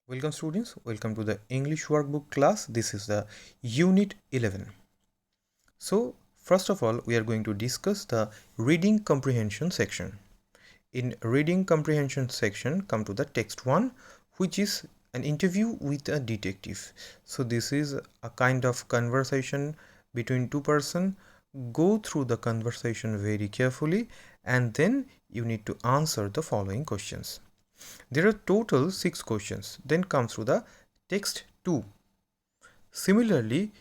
Welcome students, welcome to the English workbook class. This is the Unit 11. So first of all, we are going to discuss the reading comprehension section. In reading comprehension section, come to the text 1, which is an interview with a detective. So this is a kind of conversation between two persons. Go through the conversation very carefully and then you need to answer the following questions. There are total 6 questions. Then comes to the text 2. Similarly,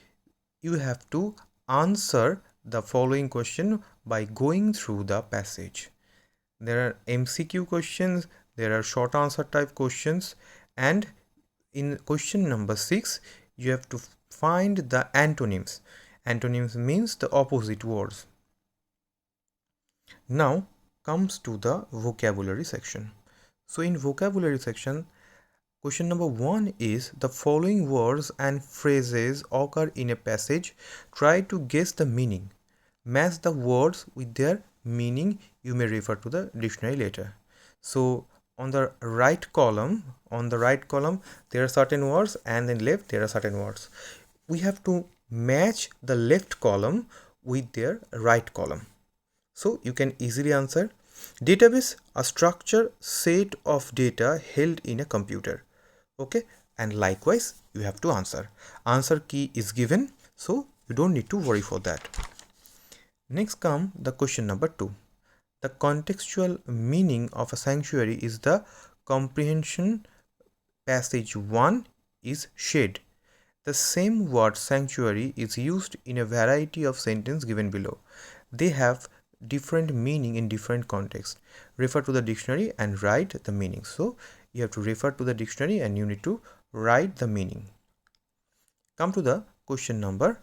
you have to answer the following question by going through the passage. There are MCQ questions, there are short answer type questions, and in question number 6, you have to find the antonyms. Antonyms means the opposite words. Now comes to the vocabulary section. So in vocabulary section, question number 1 is the following words and phrases occur in a passage. Try to guess the meaning. Match the words with their meaning. You may refer to the dictionary later. So on the right column, there are certain words, and then left there are certain words. We have to match the left column with their right column. So you can easily answer. Database, a structured set of data held in a computer. Okay, and likewise you have to answer. Answer key is given, so you don't need to worry for that. Next come the question number 2. The contextual meaning of a sanctuary is the comprehension. Passage 1 is shed. The same word sanctuary is used in a variety of sentences given below. They have different meaning in different contexts. Refer to the dictionary and write the meaning. So you have to refer to the dictionary and you need to write the meaning. Come to the question number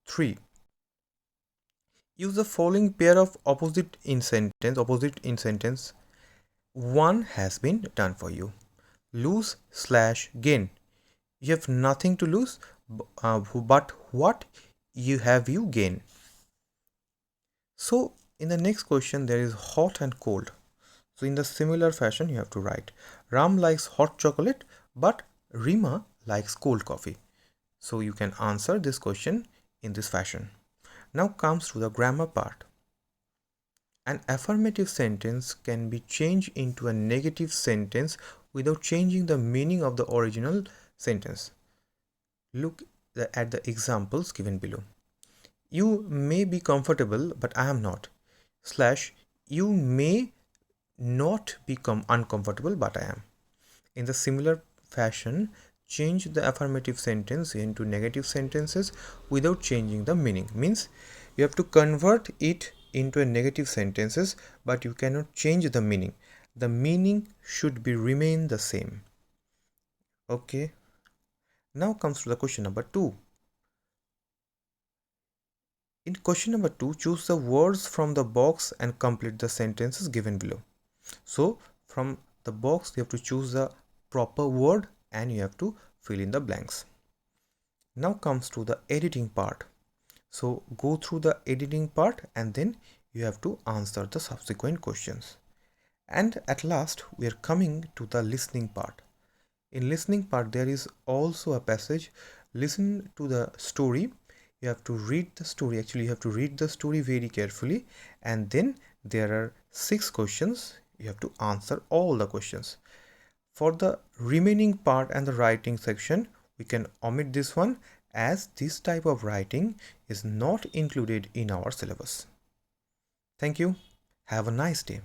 3. Use the following pair of opposite in sentence. One has been done for you. Lose/gain. You have nothing to lose, but what you gain. So in the next question there is hot and cold. So in the similar fashion you have to write Ram likes hot chocolate but Rima likes cold coffee. So you can answer this question in this fashion. Now comes to the grammar part. An affirmative sentence can be changed into a negative sentence without changing the meaning of the original sentence. Look at the examples given below. You may be comfortable but I am not. / you may not become uncomfortable but I am. In the similar fashion, change the affirmative sentence into negative sentences without changing the meaning. Means you have to convert it into a negative sentences, but you cannot change the meaning. The meaning should remain the same. Okay. Now comes to the question number 2. In question number 2, choose the words from the box and complete the sentences given below. So from the box you have to choose the proper word and you have to fill in the blanks. Now comes to the editing part. So go through the editing part and then you have to answer the subsequent questions. And at last we are coming to the listening part. In listening part there is also a passage. Listen to the story. You have to read the story. Actually you have to read the story very carefully, and then there are 6 questions. You have to answer all the questions. For the remaining part and the writing section, we can omit this one as this type of writing is not included in our syllabus. Thank you. Have a nice day.